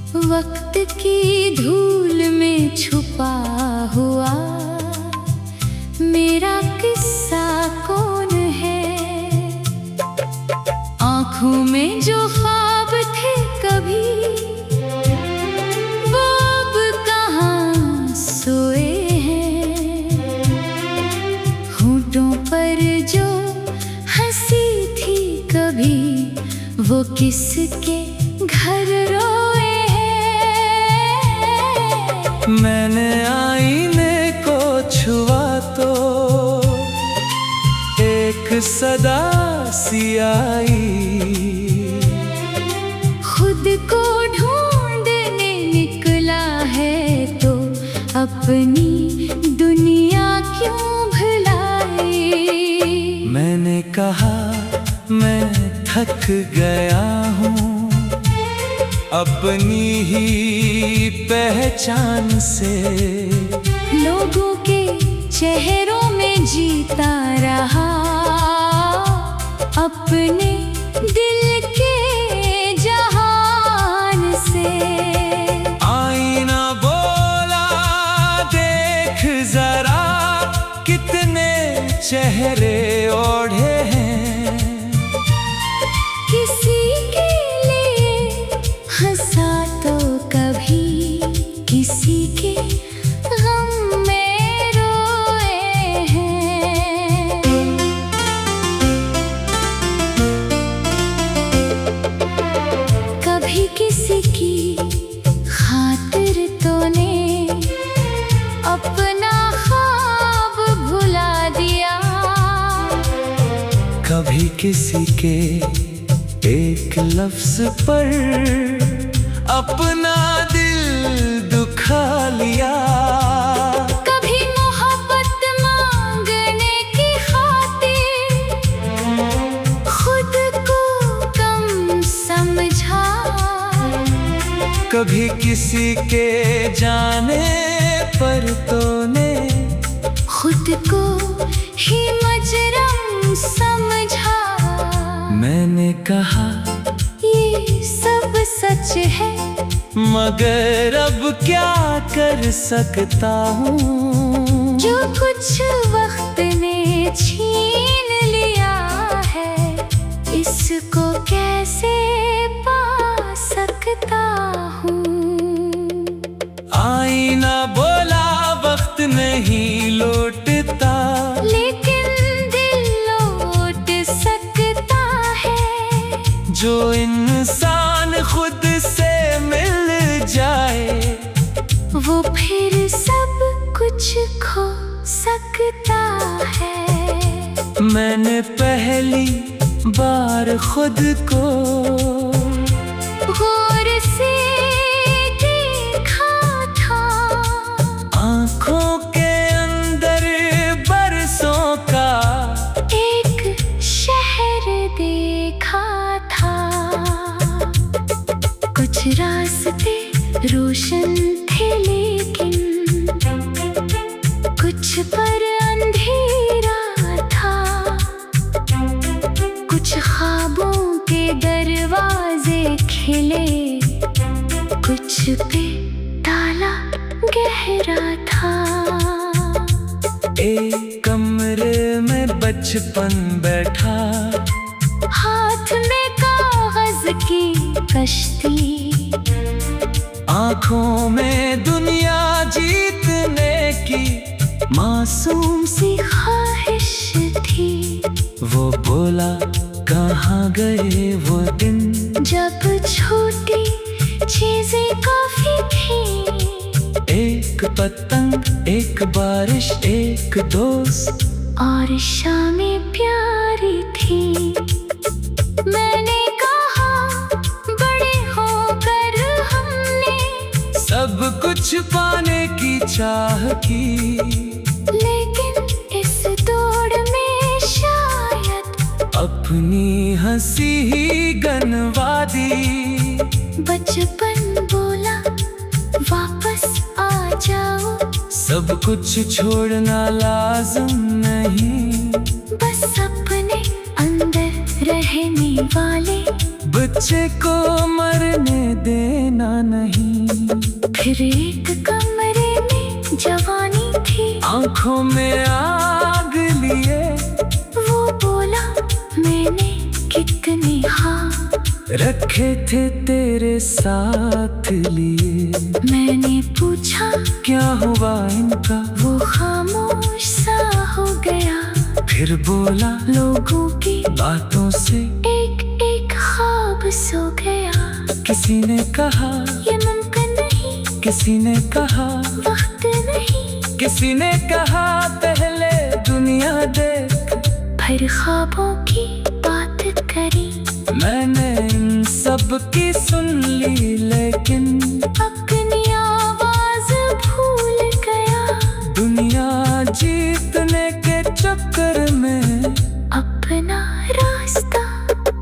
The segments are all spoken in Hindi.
वक्त की धूल में छुपा हुआ मेरा किस्सा कौन है। आँखों में जो ख्वाब थे कभी वो अब कहाँ सोए हैं। होठों पर जो हंसी थी कभी वो किसके घर रोए हैं। मैंने आईने को छुआ तो एक सदा सी आई। खुद को ढूंढने निकला है तो अपनी दुनिया क्यों भुलाई। मैंने कहा मैं थक गया हूँ अपनी ही पहचान से। लोगों के चेहरों में जीता रहा अपने दिल के जहान से। आईना बोला देख जरा कितने चेहरे ओढ़े हैं। किसी के लिए हंसा तो कभी किसी के गम में रोए हैं। कभी किसी की खातिर तो ने अपना ख्वाब भुला दिया। कभी किसी के एक लफ्ज पर अपना दिल दुखा लिया। कभी मोहब्बत मांगने की खातिर खुद को कम समझा। कभी किसी के जाने पर तो ने खुद को ही मजरम समझा। मैंने कहा ये सब सच है मगर अब क्या कर सकता हूँ। जो कुछ वक्त ने छीन लिया है इसको कैसे पा सकता हूँ। आईना बोला वक्त नहीं लौटता लेकिन दिल लौट सकता है। जो इंसान खुद से मिल जाए वो फिर सब कुछ खो सकता है। मैंने पहली बार खुद को गौर से देखा था। आँखों के अंदर बरसों का एक शहर देखा था। कुछ रास्ते रोशन थे लेकिन कुछ पर अंधेरा था। कुछ ख्वाबों के दरवाजे खिले कुछ पे ताला गहरा था। एक कमरे में बचपन बैठा हाथ में कागज की कश्ती। आँखों में दुनिया जीतने की मासूम सी ख्वाहिश थी। वो बोला कहाँ गए वो दिन जब छोटी चीजें काफी थी। एक पतंग एक बारिश एक दोस्त और शामें प्यारी थी। मैंने कहा बड़े होकर हमने सब कुछ पाने की चाह की। लेकिन इस दौड़ में शायद अपनी हंसी ही गनवा दी। बचपन बोला वापस आ जाओ। सब कुछ छोड़ना लाज़िम नहीं बस अपने अंदर रहने वाले बच्चे को मरने देना नहीं। फिर एक कमरे में जवानी थी, आंखों में आग लिए वो बोला मैंने कितने हाँ रखे थे तेरे साथ लिए। मैंने पूछा क्या हुआ इनका, वो खामोश सा हो गया। फिर बोला लोगों की बातों से एक एक ख्वाब सो गया। किसी ने कहा ये मुमकिन नहीं, किसी ने कहा वक्त नहीं, किसी ने कहा पहले दुनिया देख। फिर ख्वाबों की बात करी, मैंने इन सब की सुन ली लेकिन अपनी आवाज भूल गया। दुनिया जीतने के चक्कर में अपना रास्ता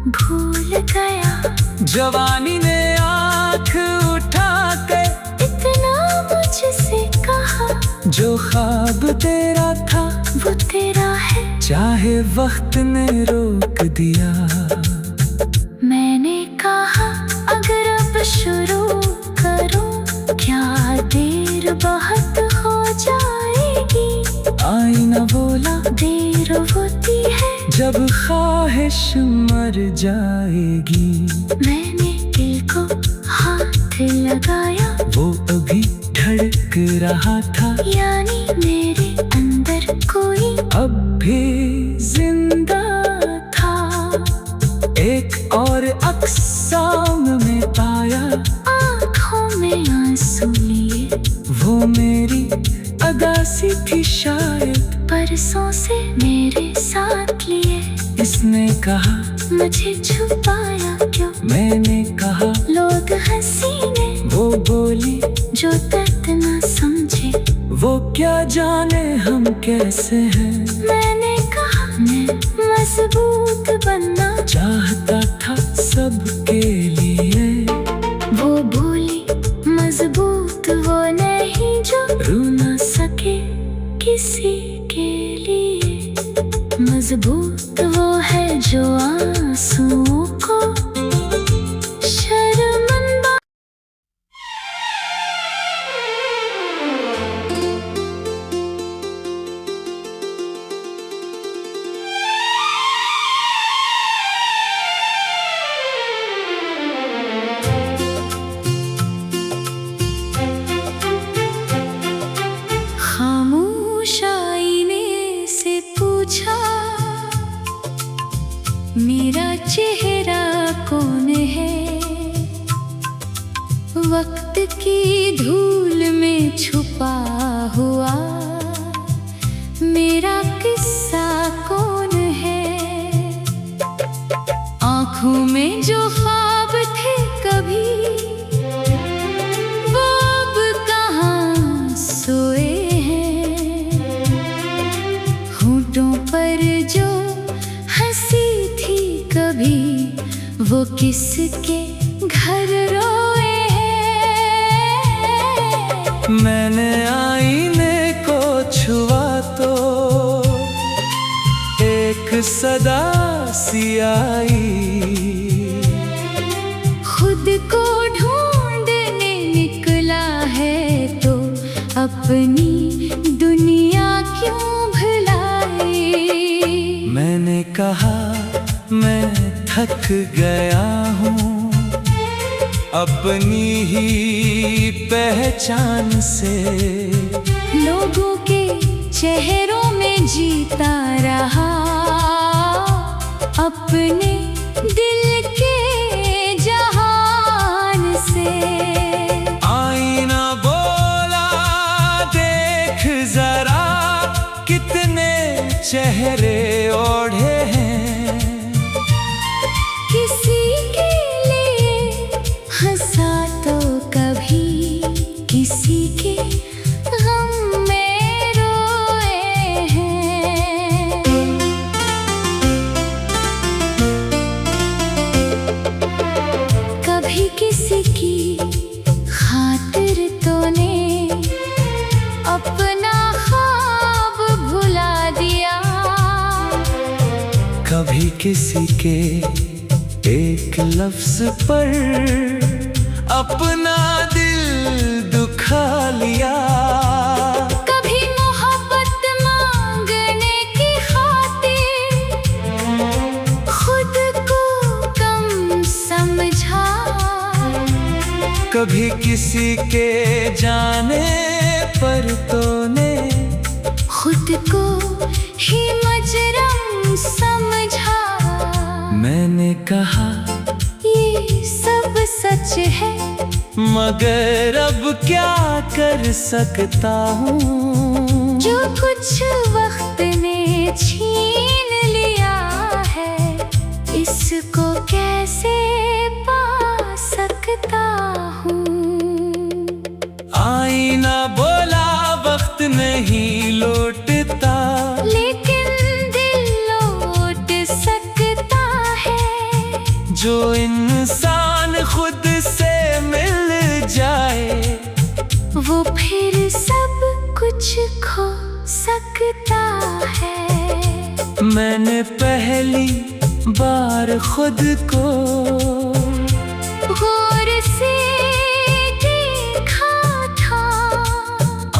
भूल गया। जवानी ने आंख उठा के इतना मुझसे कहा, जो ख्वाब तेरा था वो तेरा है। चाहे वक्त ने रोक दिया। मैंने कहा अगर अब शुरू करूं, क्या देर बहुत हो जाएगी। आईना बोला देर होती है जब ख्वाहिश मर जाएगी। मैंने दिल को हाथ लगाया, वो अभी धड़क रहा था, यानी मेरे अंदर कोई अब भी जिंदा था। एक और अक्स सामने पाया, आँखों में आंसू लिए। वो मेरी अदासी थी शायद, परसों से मेरे साथ लिए। इसने कहा मुझे छुपाया क्यों, मैंने कहा लोग हसीने। वो बोली जो दर्द ना समझे, वो क्या जाने हम कैसे हैं। मैंने कहा मैं मजबूत बनना चाहता था सबके लिए। वो बोली मजबूत वो नहीं जो रू ना सके किसी के लिए। मजबूत वो है जो आंसुओं को शर्मिंदा। खामोश आईने से पूछा मेरा चेहरा कौन है। वक्त की धूल में छुपा हुआ मेरा किस्सा कौन है। आँखों में जो ख्वाब थे कभी, वो अब कहाँ सोए हैं। होठों पर जो हंसी थी कभी, वो किसके घर रोए हैं। मैंने आईने को छुआ तो एक सदा सी आई। खुद को ढूंढने निकला है तो अपनी दुनिया क्यों भुलाई। मैंने कहा मैं थक गया हूँ अपनी ही पहचान से। लोगों के चेहरों में जीता रहा अपने दिल के जहान से। आईना बोला देख जरा कितने चेहरे ओढ़े हैं। किसी के लिए हंसा तो कभी, किसी के गम में रोए हैं। कभी किसी की खातिर तूने अपना ख्वाब भुला दिया। कभी किसी के एक लफ्ज पर अपना दिल दुखा लिया। कभी मोहब्बत मांगने की खातिर खुद को कम समझा। कभी किसी के जाने पर तूने खुद को ही मजरम समझा। मैंने कहा ये सब सच है, मगर अब क्या कर सकता हूँ। जो कुछ वक्त ने छीन लिया है, इसको कैसे पा सकता हूँ। आईना बोला वक्त नहीं लौटता, लेकिन दिल लौट सकता है। जो इंसान खुद से मिल जाए, वो फिर सब कुछ खो सकता है। मैंने पहली बार खुद को गौर से देखा था।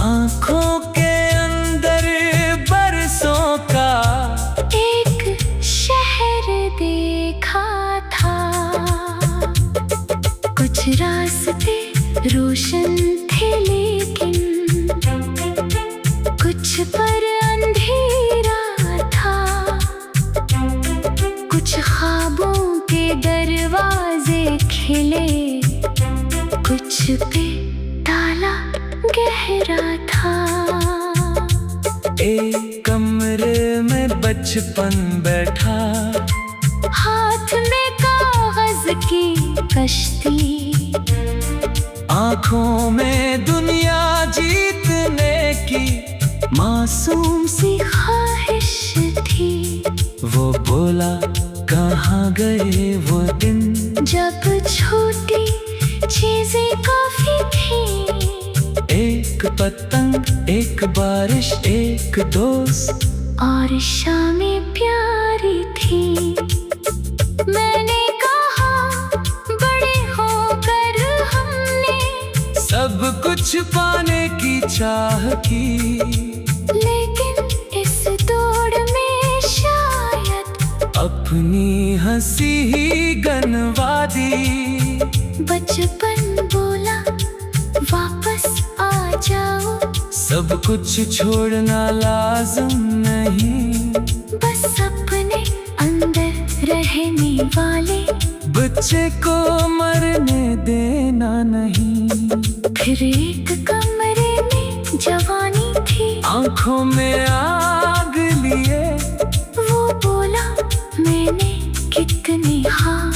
आँखों के अंदर बरसों का एक शहर देखा था। कुछ रास्ते रोशन थे, लेकिन कुछ पर अंधेरा था। कुछ ख्वाबों के दरवाजे खिले, कुछ पे ताला गहरा था। एक कमरे में बचपन बैठा, हाथ में कागज की कश्ती। आँखों में दुनिया जीतने की मासूम सी ख्वाहिश थी। वो बोला कहाँ गए वो दिन, जब छोटी चीजें काफी थी। एक पतंग, एक बारिश, एक दोस्त और शामें प्यारी थी। मैंने कहा बड़े होकर हमने सब कुछ पाने की चाह की, लेकिन इस दौड़ में शायद अपनी हंसी ही गनवा दी। बचपन बोला वापस आ जाओ, सब कुछ छोड़ना लाज़िम नहीं, बस अपने अंदर रहने वाले बच्चे को मरने देना नहीं। फिर एक कमरे में जवानी थी, आँखों में आग लिए वो बोला मैंने कितने हाँ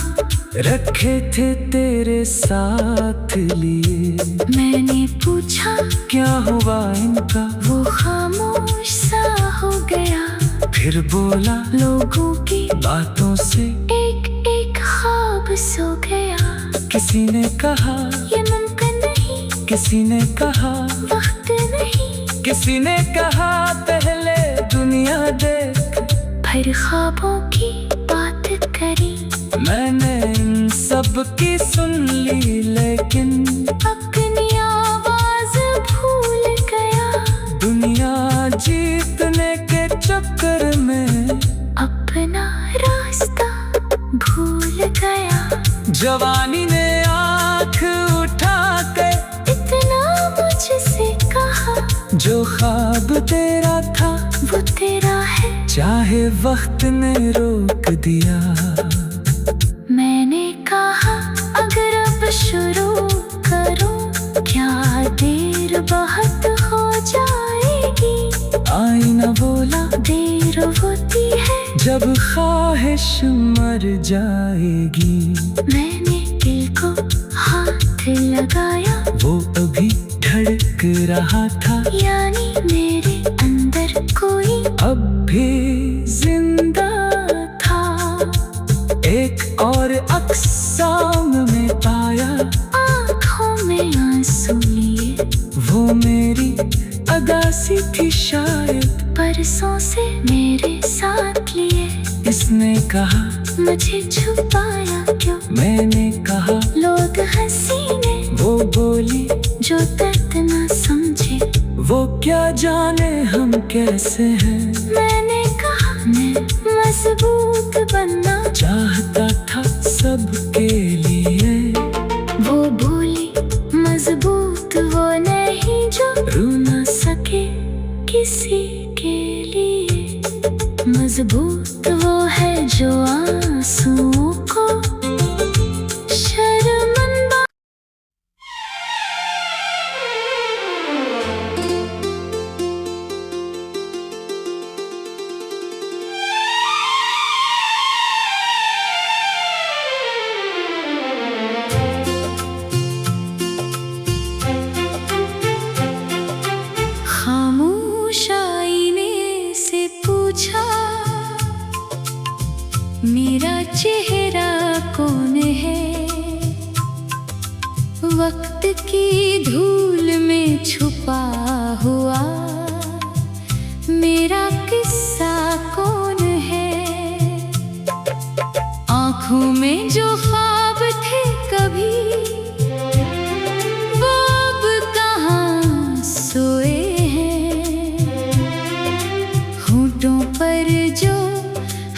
रखे थे तेरे साथ लिए। मैंने पूछा क्या हुआ इनका, वो खामोश सा हो गया। फिर बोला लोगों की बातों से एक एक ख्वाब सो गया। किसी ने कहा ये मुमकिन नहीं, किसी ने कहा वक्त नहीं, किसी ने कहा पहले दुनिया देख। फिर ख्वाबों की बात करी, मैंने इन सब की सुन ली, लेकिन अपनी आवाज भूल गया। दुनिया जीतने के चक्कर में अपना रास्ता भूल गया। जवानी ने आँख उठा कर इतना मुझसे कहा, जो ख्वाब तेरा था वो तेरा है, चाहे वक्त ने रोक दिया। मैंने कहा अगर अब शुरू करो, क्या देर बहुत हो जाएगी। आईना बोला देर होती है जब ख्वाहिश मर जाएगी। मैंने दिल को हाथ लगाया, वो अभी धड़क रहा था, यानी मेरे अंदर कोई अब भी जिंदा था। एक और अक्स सामने पाया, आँखों में आंसू लिए। वो मेरी अदासी थी शायद, परसों से मेरे साथ लिए। इसने कहा मुझे छुपाया क्यों, मैंने कहा लोग हंसीने बोली जो दर्द ना समझे, वो क्या जाने हम कैसे हैं। मैंने कहा मैं मजबूत बनना चाहता था सबके लिए। वो बोली मजबूत वो नहीं जो रू ना सके किसी के लिए। मजबूत वो है जो आंसुओं को शर्मिंदा। खामोश आईने से पूछा मेरा चेहरा कौन है। वक्त की धूल में छुपा हुआ मेरा किस्सा कौन है। आँखों में जो ख्वाब थे कभी वो अब कहाँ सोए हैं। होठों पर जो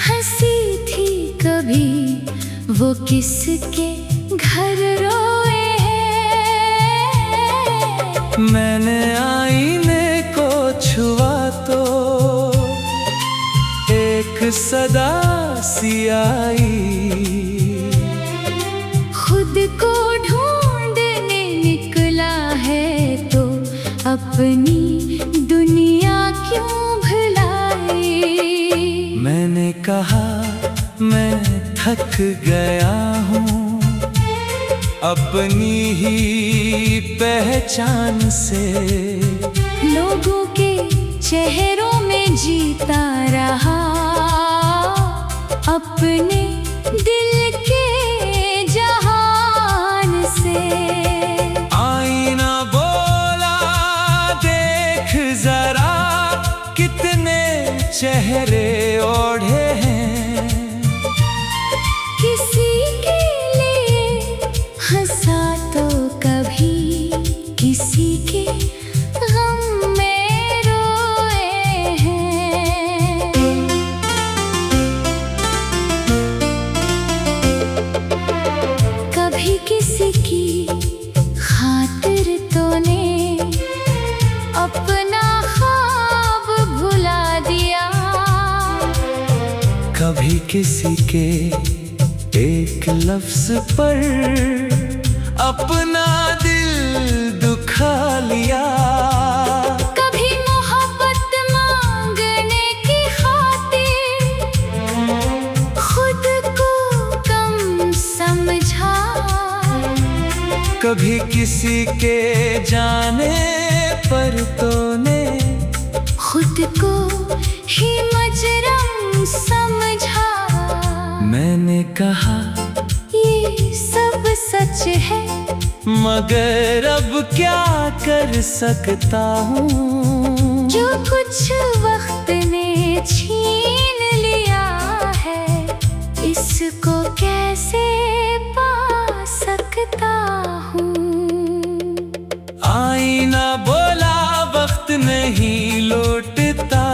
हंसी थी कभी वो किसके घर रोए हैं। मैंने आईने को छुआ तो एक सदा सी आई। खुद को ढूंढने निकला है तो अपनी दुनिया क्यों भुलाई। मैंने कहा मैं थक गया हूँ अपनी ही पहचान से। लोगों के चेहरों में जीता रहा अपने दिल के जहान से। आईना बोला देख जरा कितने चेहरे ओढ़े हैं। किसी के लिए हंसा तो कभी किसी के गम में रोए हैं। कभी किसी की खातिर तूने अपना ख्वाब भुला दिया। कभी किसी के एक लफ्ज पर अपना दिल दुखा लिया। कभी मोहब्बत मांगने की खातिर खुद को कम समझा। कभी किसी के जाने पर तूने खुद को ही मजरम समझा। मैंने कहा ये सब सच है मगर अब क्या कर सकता हूँ। जो कुछ वक्त ने छीन लिया है इसको कैसे पा सकता हूँ। आईना बोला वक्त नहीं लौटता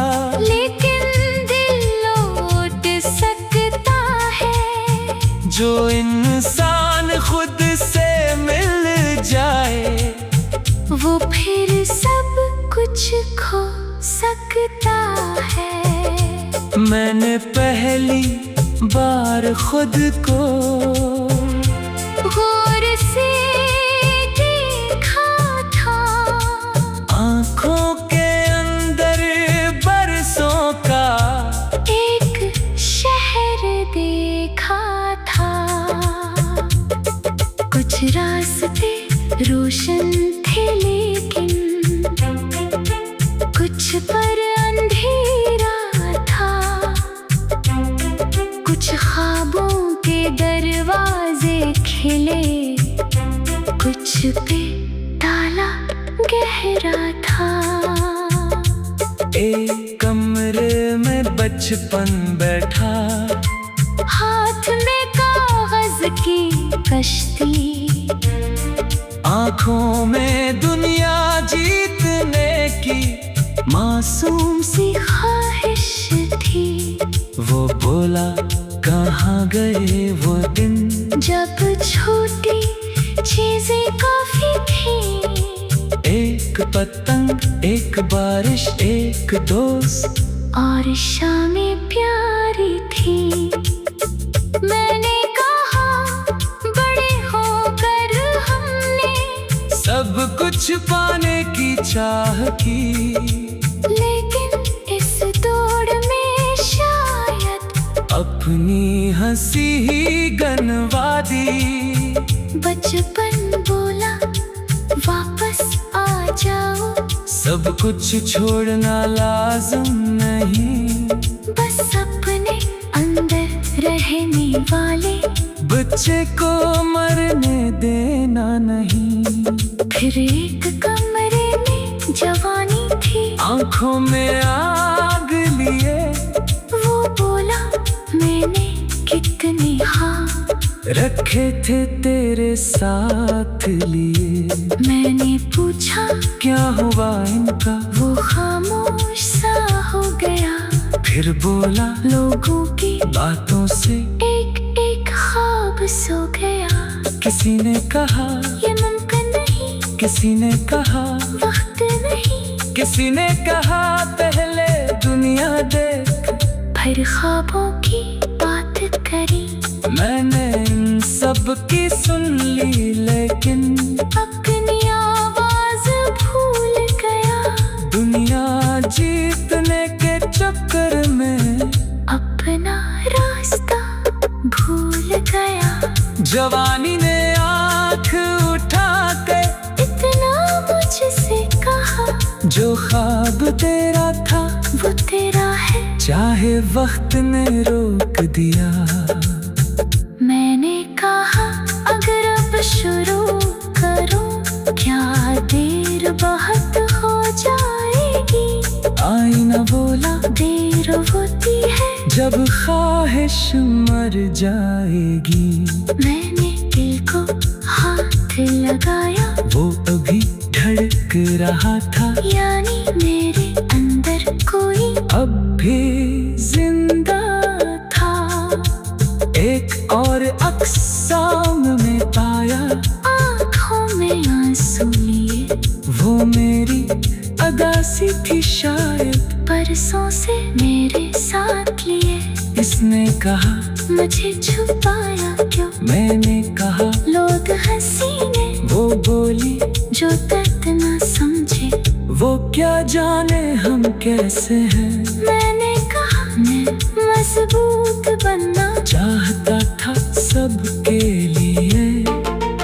लेकिन दिल लौट सकता है। जो इंसान खुद से मिल जाए वो फिर सब कुछ खो सकता है। मैंने पहली बार खुद को गौर से देखा था। आँखों के अंदर बरसों का एक शहर देखा था। कुछ रास्ते रोशन थे लेकिन कुछ पर अंधेरा था। कुछ ख्वाबों के दरवाजे खिले कुछ पे ताला गहरा था। एक कमरे में बचपन बैठा हाथ में कागज की कश्ती। आँखों में दुनिया जीतने की मासूम सी ख्वाहिश थी। वो बोला कहाँ गए वो दिन जब छोटी चीजें काफी थी। एक पतंग, एक बारिश, एक दोस्त और शामें प्यारी थी। मैंने कहा बड़े होकर हमने सब कुछ पाने की चाह की, लेकिन इस दौड़ में शायद अपनी हंसी ही गनवा दी। बचपन बोला वापस आ जाओ, सब कुछ छोड़ना लाज़िम नहीं, बस अपने अंदर रहने वाले बच्चे को मरने देना नहीं। फिर एक कमरे में जवानी थी, आँखों में आग लिए वो बोला मैंने कितने हाँ रखे थे तेरे साथ लिए। मैंने पूछा क्या हुआ इनका, वो खामोश सा हो गया। फिर बोला लोगों की बातों से एक एक ख्वाब सो गया। किसी ने कहा ये मुमकिन नहीं, किसी ने कहा वक्त नहीं, किसी ने कहा पहले दुनिया देख। फिर ख्वाबों की बात करी, मैंने इन सब की सुन ली, लेकिन अपनी आवाज भूल गया। दुनिया जीतने के चक्कर में अपना रास्ता भूल गया। जवानी ने आँख उठा के इतना मुझसे कहा, जो ख्वाब तेरा था वो तेरा है। चाहे वक्त ने रोक दिया। मैंने कहा अगर अब शुरू करो, क्या देर बहुत हो जाएगी। आईना बोला देर होती है जब ख्वाहिश मर जाएगी। मैंने दिल को हाथ लगाया, वो अभी धड़क रहा था, यानी मेरे अंदर कोई अब भी जिंदा था। एक और अक्स सामने पाया, आँखों में आंसू लिए। वो मेरी अदासी थी शायद, परसों से मेरे साथ लिए। इसने कहा मुझे छुपाया क्यों, मैंने कहा लोग हंसीने। वो बोली जो दर्द ना समझे, वो क्या जाने हम कैसे हैं। मैंने कहा मैं मजबूत बनना चाहता था सबके लिए।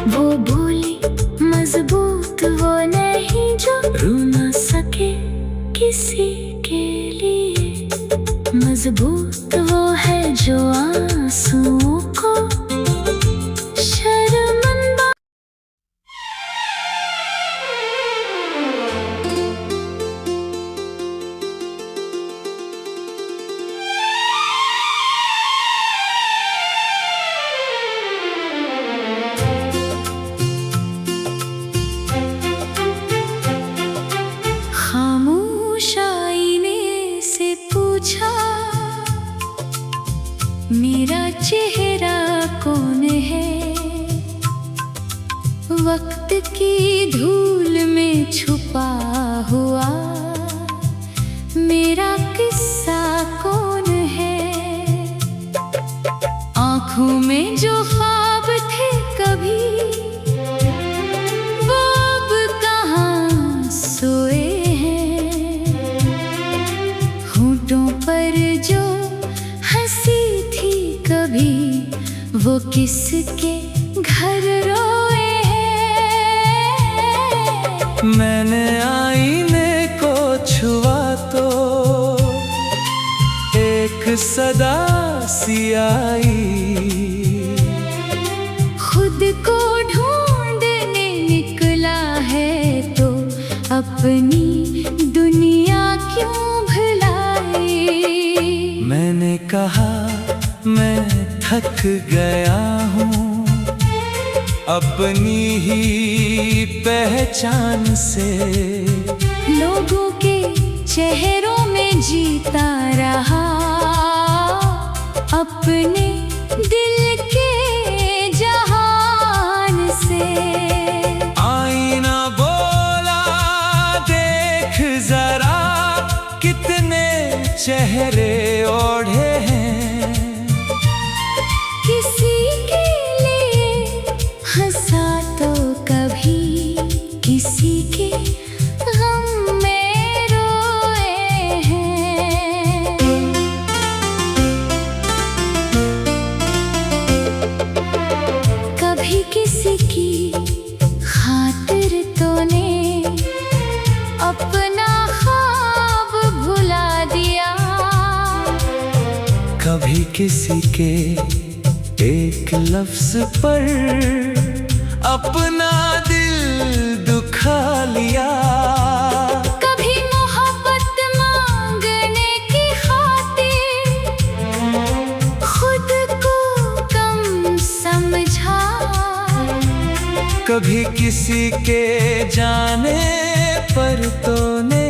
वो बोली मजबूत वो नहीं जो रू न सके किसी के लिए। मजबूत वो है जो आंसुओं को शर्मिंदा। खामोश आईने से पूछा मेरा चेहरा कौन है। वक्त की धूल में छुपा हुआ मेरा किस्सा कौन है। आँखों में जो ख्वाब थे कभी, वो अब कहाँ सोए हैं। होठों पर जो हंसी थी कभी, वो किसके घर रोए हैं। मैंने आईने को छुआ तो एक सदा सी आई। खुद को ढूंढने निकला है तो अपनी दुनिया क्यों भुलाई। मैंने कहा मैं थक गया हूँ, अपनी ही पहचान से। लोगों के चेहरों में जीता रहा, अपने दिल के जहान से। आईना बोला देख जरा, कितने चेहरे ओढ़े हैं। किसी के लिए हंसा तो कभी, किसी के गम में रोए हैं। कभी किसी की खातिर तूने अपना ख्वाब भुला दिया। कभी किसी के एक लफ्ज पर अपना दिल दुखा लिया। कभी मोहब्बत मांगने की खातिर खुद को कम समझा। कभी किसी के जाने पर तूने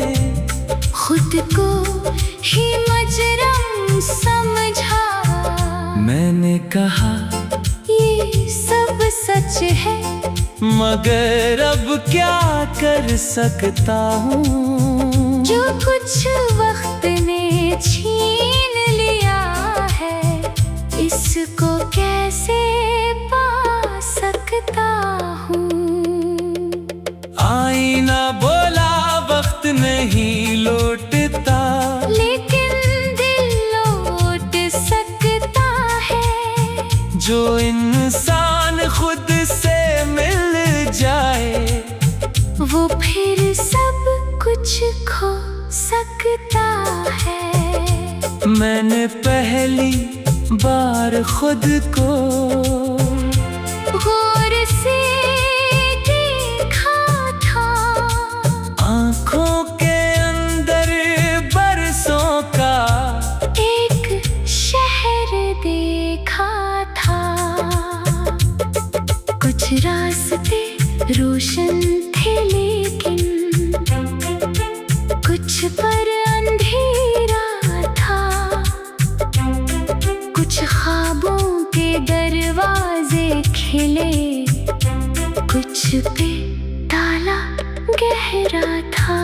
खुद को ही मजरम समझा। मैंने कहा ये सब सच है, मगर अब क्या कर सकता हूँ। जो कुछ वक्त ने छीन लिया है, इसको कैसे पा सकता हूँ। आईना बोला वक्त नहीं लौटता, लेकिन दिल लौट सकता है। जो इंसान खुद से मिल जाए, वो फिर सब कुछ खो सकता है। मैंने पहली बार खुद को गौर से देखा था, आँखों के अंदर बरसों का एक शहर देखा था। कुछ रास्ते रोशन थे लेकिन कुछ पर अंधेरा था। कुछ ख्वाबों के दरवाजे खिले, कुछ पे ताला गहरा था।